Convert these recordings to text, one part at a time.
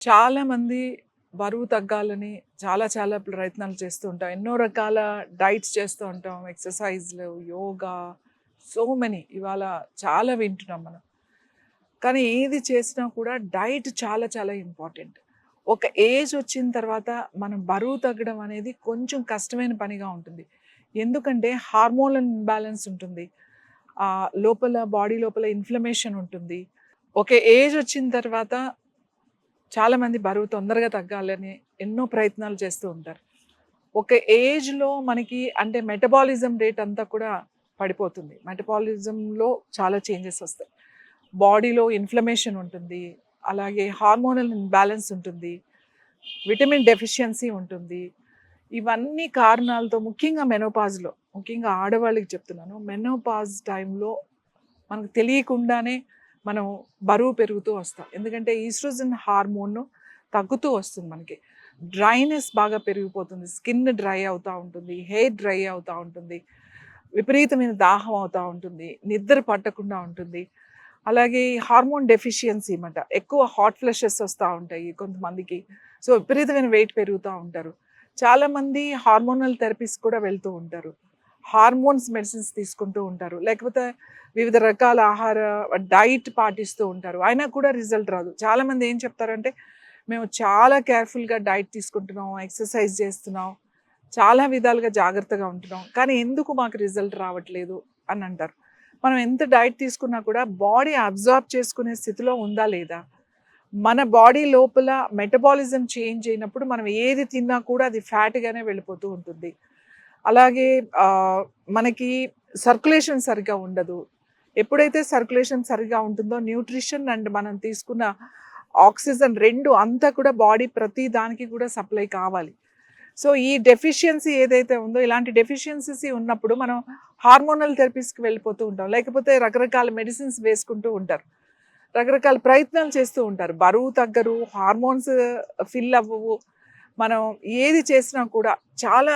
చాలామంది బరువు తగ్గాలని చాలా చాలా ప్రయత్నాలు చేస్తూ ఉంటాం. ఎన్నో రకాల డైట్స్ చేస్తూ ఉంటాం. ఎక్సర్‌సైజ్‌లు, యోగా సో మెనీ ఇవాళ చాలా వింటున్నాం మనం. కానీ ఏది చేసినా కూడా డైట్ చాలా చాలా ఇంపార్టెంట్. ఒక ఏజ్ వచ్చిన తర్వాత మనం బరువు తగ్గడం అనేది కొంచెం కష్టమైన పనిగా ఉంటుంది. ఎందుకంటే హార్మోనల్ ఇంబాలెన్స్ ఉంటుంది. లోపల బాడీ లోపల ఇన్‌ఫ్లమేషన్ ఉంటుంది. ఒక ఏజ్ వచ్చిన తర్వాత చాలామంది బరువు తొందరగా తగ్గాలని ఎన్నో ప్రయత్నాలు చేస్తూ ఉంటారు. ఒక ఏజ్‌లో మనకి అంటే మెటబాలిజం రేట్ అంతా కూడా పడిపోతుంది. మెటబాలిజంలో చాలా చేంజెస్ వస్తాయి. బాడీలో ఇన్‌ఫ్లమేషన్ ఉంటుంది. అలాగే హార్మోనల్ ఇంబాలెన్స్ ఉంటుంది. విటమిన్ డెఫిషియన్సీ ఉంటుంది. ఇవన్నీ కారణాలతో ముఖ్యంగా మెనోపాజ్‌లో, ముఖ్యంగా ఆడవాళ్ళకి చెప్తున్నాను. మెనోపాజ్ టైంలో మనకు తెలియకుండానే మనం బరువు పెరుగుతూ వస్తాం. ఎందుకంటే ఈస్ట్రోజన్ హార్మోన్ తగ్గుతూ వస్తుంది మనకి. డ్రైనెస్ బాగా పెరిగిపోతుంది. స్కిన్ డ్రై అవుతా ఉంటుంది. హెయిర్ డ్రై అవుతా ఉంటుంది. విపరీతమైన దాహం అవుతా ఉంటుంది. నిద్ర పట్టకుండా ఉంటుంది. అలాగే హార్మోన్ డెఫిషియన్సీ మాట. ఎక్కువ హాట్ ఫ్లషెస్ వస్తా ఉంటాయి కొంతమందికి. సో, విపరీతమైన వెయిట్ పెరుగుతా ఉంటారు. చాలామంది హార్మోనల్ థెరపీస్ కూడా వెళ్తూ ఉంటారు. హార్మోన్స్ మెడిసిన్స్ తీసుకుంటూ ఉంటారు. లేకపోతే వివిధ రకాల ఆహార డైట్ పాటిస్తూ ఉంటారు. అయినా కూడా రిజల్ట్ రాదు. చాలామంది ఏం చెప్తారంటే, మేము చాలా కేర్‌ఫుల్‌గా డైట్ తీసుకుంటున్నాం, ఎక్సర్సైజ్ చేస్తున్నాం, చాలా విధాలుగా జాగ్రత్తగా ఉంటున్నాం. కానీ ఎందుకు మాకు రిజల్ట్ రావట్లేదు అని అంటారు. మనం ఎంత డైట్ తీసుకున్నా కూడా బాడీ అబ్జార్బ్ చేసుకునే స్థితిలో ఉందా లేదా? మన బాడీ లోపల మెటబాలిజం చేంజ్ అయినప్పుడు మనం ఏది తిన్నా కూడా అది ఫ్యాట్‌గానే వెళ్ళిపోతూ ఉంటుంది. అలాగే మనకి సర్క్యులేషన్ సరిగ్గా ఉండదు. ఎప్పుడైతే సర్క్యులేషన్ సరిగ్గా ఉంటుందో న్యూట్రిషన్ అండ్ మనం తీసుకున్న ఆక్సిజన్ 2 అంతా కూడా బాడీ ప్రతి దానికి కూడా సప్లై కావాలి. సో, ఈ డెఫిషియన్సీ ఏదైతే ఉందో ఇలాంటి డెఫిషియన్సీస్ ఉన్నప్పుడు మనం హార్మోనల్ థెరపీస్‌కి వెళ్ళిపోతూ ఉంటాం. లేకపోతే రకరకాల మెడిసిన్స్ వేసుకుంటూ ఉంటారు. రకరకాల ప్రయత్నాలు చేస్తూ ఉంటారు. బరువు తగ్గరు, హార్మోన్స్ ఫిల్ అవ్వవు. మనం ఏది చేసినా కూడా చాలా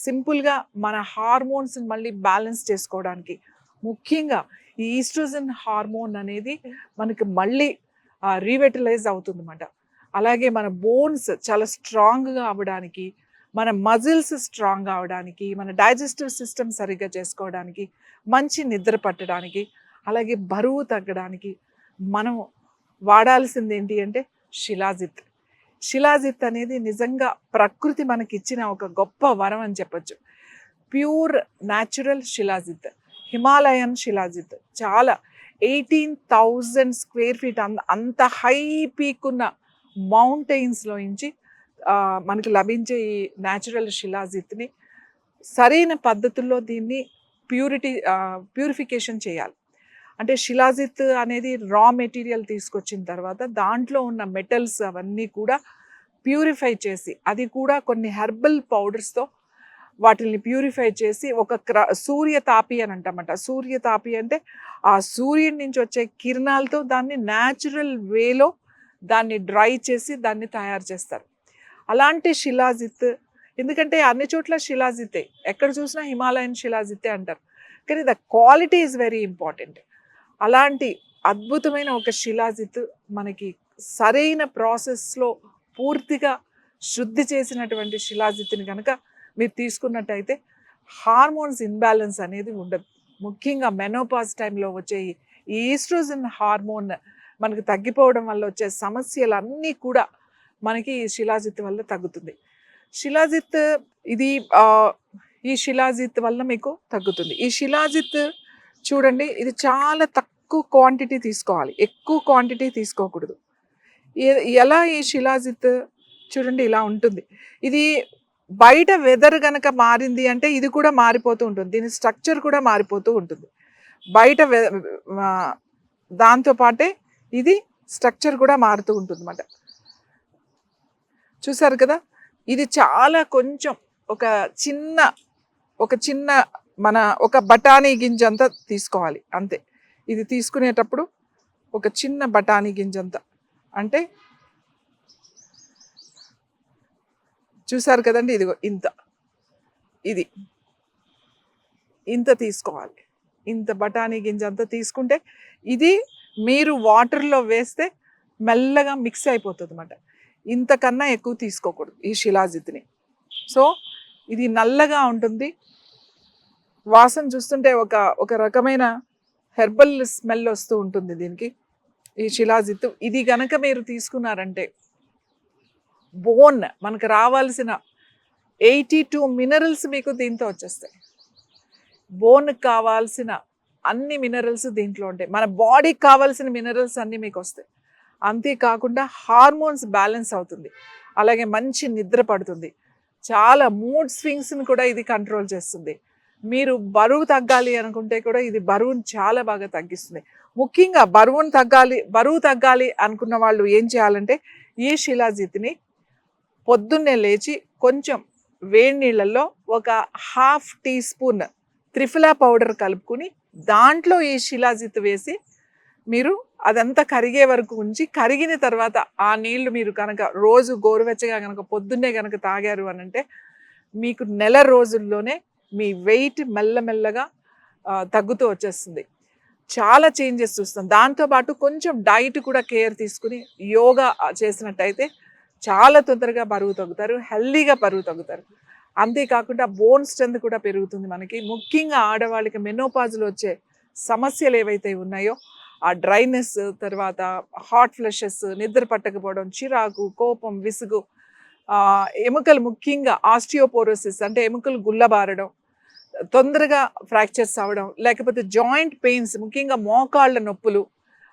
సింపుల్‌గా మన హార్మోన్స్‌ని మళ్ళీ బ్యాలెన్స్ చేసుకోవడానికి ముఖ్యంగా ఈ ఈస్ట్రోజన్ హార్మోన్ అనేది మనకి మళ్ళీ రీవెటలైజ్ అవుతుందన్నమాట. అలాగే మన బోన్స్ చాలా స్ట్రాంగ్‌గా అవ్వడానికి, మన మజిల్స్ స్ట్రాంగ్ అవ్వడానికి, మన డైజెస్టివ్ సిస్టమ్ సరిగ్గా చేసుకోవడానికి, మంచి నిద్ర పట్టడానికి, అలాగే బరువు తగ్గడానికి మనం వాడాల్సింది ఏంటి అంటే షిలాజిత్. షిలాజిత్ అనేది నిజంగా ప్రకృతి మనకిచ్చిన ఒక గొప్ప వరం అని చెప్పొచ్చు. ప్యూర్ న్యాచురల్ షిలాజిత్, హిమాలయన్ షిలాజిత్ చాలా 18,000 స్క్వేర్ ఫీట్ అంత హై పీక్ ఉన్న మౌంటైన్స్‌లో నుంచి మనకు లభించే ఈ న్యాచురల్ షిలాజిత్‌ని సరైన పద్ధతుల్లో దీన్ని ప్యూరిఫికేషన్ చేయాలి. అంటే షిలాజిత్ అనేది రా మెటీరియల్ తీసుకొచ్చిన తర్వాత దాంట్లో ఉన్న మెటల్స్ అవన్నీ కూడా ప్యూరిఫై చేసి, అది కూడా కొన్ని హెర్బల్ పౌడర్స్‌తో వాటిల్ని ప్యూరిఫై చేసి ఒక సూర్యతాపి అని అంటామట. సూర్యతాపి అంటే ఆ సూర్యుడి నుంచి వచ్చే కిరణాలతో దాన్ని న్యాచురల్ వేలో దాన్ని డ్రై చేసి దాన్ని తయారు చేస్తారు. అలాంటి షిలాజిత్ ఎందుకంటే అన్ని చోట్ల షిలాజిత్తే. ఎక్కడ చూసినా హిమాలయన్ షిలాజిత్తే అంటారు. కానీ the quality is very important. అలాంటి అద్భుతమైన ఒక శిలాజిత్ మనకి సరైన ప్రాసెస్‌లో పూర్తిగా శుద్ధి చేసినటువంటి శిలాజిత్‌ని గనక మీరు తీసుకున్నట్టయితే హార్మోన్స్ ఇంబాలెన్స్ అనేది ఉండదు. ముఖ్యంగా మెనోపాజ్ టైంలో వచ్చే ఈ ఈస్ట్రోజన్ హార్మోన్ మనకు తగ్గిపోవడం వల్ల వచ్చే సమస్యలన్నీ కూడా మనకి ఈ శిలాజిత్ వల్ల తగ్గుతుంది. శిలాజిత్ ఇది ఈ శిలాజిత్ వల్ల మీకు తగ్గుతుంది. ఈ శిలాజిత్ చూడండి, ఇది చాలా తక్కువ క్వాంటిటీ తీసుకోవాలి. ఎక్కువ క్వాంటిటీ తీసుకోకూడదు. ఎలా ఈ షిలాజిత్ చూడండి ఇలా ఉంటుంది. ఇది బయట వెదర్ గనక మారింది అంటే ఇది కూడా మారిపోతూ ఉంటుంది. దీని స్ట్రక్చర్ కూడా మారిపోతూ ఉంటుంది. బయట దాంతో పాటే ఇది స్ట్రక్చర్ కూడా మారుతూ ఉంటుందన్నమాట. చూసారు కదా! ఇది చాలా కొంచెం ఒక చిన్న మన ఒక బఠానీ గింజంతా తీసుకోవాలి అంతే. ఇది తీసుకునేటప్పుడు ఒక చిన్న బఠానీ గింజంతా అంటే చూసారు కదండి, ఇదిగో ఇది ఇంత తీసుకోవాలి. ఇంత బఠానీ గింజంతా తీసుకుంటే ఇది మీరు వాటర్‌లో వేస్తే మెల్లగా మిక్స్ అయిపోతుంది అన్నమాట. ఇంతకన్నా ఎక్కువ తీసుకోకూడదు ఈ శిలాజిత్ని. సో ఇది నల్లగా ఉంటుంది. వాసన చూస్తుంటే ఒక రకమైన హెర్బల్ స్మెల్ వస్తూ ఉంటుంది దీనికి, ఈ శిలాజిత్తు. ఇది గనక మీరు తీసుకున్నారంటే బోన్ మనకు రావాల్సిన 82 మినరల్స్ మీకు దీంతో వచ్చేస్తాయి. బోన్కి కావాల్సిన అన్ని మినరల్స్ దీంట్లో ఉంటాయి. మన బాడీకి కావాల్సిన మినరల్స్ అన్నీ మీకు వస్తాయి. అంతేకాకుండా హార్మోన్స్ బ్యాలెన్స్ అవుతుంది. అలాగే మంచి నిద్ర పడుతుంది. చాలా మూడ్ స్వింగ్స్ని కూడా ఇది కంట్రోల్ చేస్తుంది. మీరు బరువు తగ్గాలి అనుకుంటే కూడా ఇది బరువును చాలా బాగా తగ్గిస్తుంది. ముఖ్యంగా బరువు తగ్గాలి అనుకున్న వాళ్ళు ఏం చేయాలంటే ఈ శిలాజిత్ని పొద్దున్నే లేచి కొంచెం వేడి నీళ్ళల్లో ఒక 1/2 టీ స్పూన్ త్రిఫలా పౌడర్ కలుపుకుని దాంట్లో ఈ శిలాజిత్ వేసి మీరు అదంతా కరిగే వరకు ఉంచి, కరిగిన తర్వాత ఆ నీళ్లు మీరు కనుక రోజు గోరువెచ్చగా కనుక పొద్దున్నే కనుక తాగారు అని అంటే మీకు నెల రోజుల్లోనే మీ వెయిట్ మెల్లమెల్లగా తగ్గుతూ వచ్చేస్తుంది. చాలా చేంజెస్ చూస్తాం. దాంతోపాటు కొంచెం డైట్ కూడా కేర్ తీసుకుని యోగా చేసినట్టయితే చాలా తొందరగా బరువు తగ్గుతారు, హెల్దీగా బరువు తగ్గుతారు. అంతేకాకుండా బోన్ స్ట్రెంత్ కూడా పెరుగుతుంది మనకి. ముఖ్యంగా ఆడవాళ్ళకి మెనోపాజ్లో వచ్చే సమస్యలు ఏవైతే ఉన్నాయో ఆ డ్రైనెస్, తర్వాత హాట్ ఫ్లషెస్, నిద్ర పట్టకపోవడం, చిరాకు, కోపం, విసుగు, ఎముకలు ముఖ్యంగా ఆస్టియోపోరోసిస్ అంటే ఎముకలు గుల్లబారడం, తొందరగా ఫ్రాక్చర్స్ అవ్వడం, లేకపోతే జాయింట్ పెయిన్స్ ముఖ్యంగా మోకాళ్ళ నొప్పులు,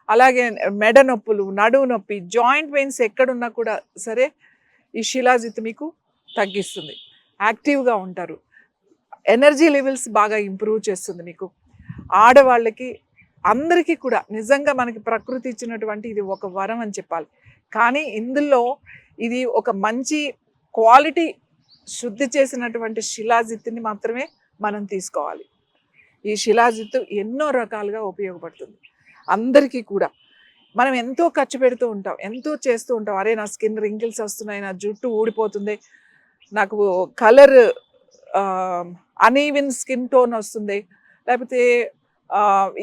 అలాగే మెడ నొప్పులు, నడువు నొప్పి, జాయింట్ పెయిన్స్ ఎక్కడున్నా కూడా సరే ఈ శిలాజిత్ మీకు తగ్గిస్తుంది. యాక్టివ్గా ఉంటారు. ఎనర్జీ లెవెల్స్ బాగా ఇంప్రూవ్ చేస్తుంది మీకు. ఆడవాళ్ళకి అందరికీ కూడా నిజంగా మనకి ప్రకృతి ఇచ్చినటువంటి ఇది ఒక వరం అని చెప్పాలి. కానీ ఇందులో ఇది ఒక మంచి క్వాలిటీ శుద్ధి చేసినటువంటి శిలాజిత్తుని మాత్రమే మనం తీసుకోవాలి. ఈ శిలాజిత్తు ఎన్నో రకాలుగా ఉపయోగపడుతుంది అందరికీ కూడా. మనం ఎంతో ఖర్చు పెడుతూ ఉంటాం, ఎంతో చేస్తూ ఉంటాం. అరే నా స్కిన్ రింకిల్స్ వస్తున్నాయి, నా జుట్టు ఊడిపోతుంది, నాకు కలర్ అనీవెన్ స్కిన్ టోన్ వస్తుంది, లేకపోతే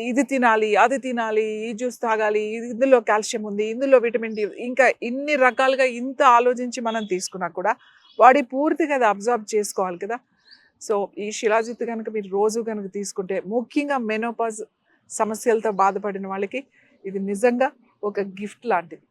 ఇది తినాలి, అది తినాలి, ఈ జ్యూస్ తాగాలి, ఇందులో కాల్షియం ఉంది, ఇందులో విటమిన్ డి, ఇంకా ఇన్ని రకాలుగా ఇంత ఆలోచించి మనం తీసుకున్నా కూడా బాడీ పూర్తిగా అది అబ్జర్వ్ చేసుకోవాలి కదా. సో ఈ శిలాజిత్తు కనుక మీరు రోజు కనుక తీసుకుంటే, ముఖ్యంగా మెనోపాజ్ సమస్యలతో బాధపడిన వాళ్ళకి ఇది నిజంగా ఒక గిఫ్ట్ లాంటిది.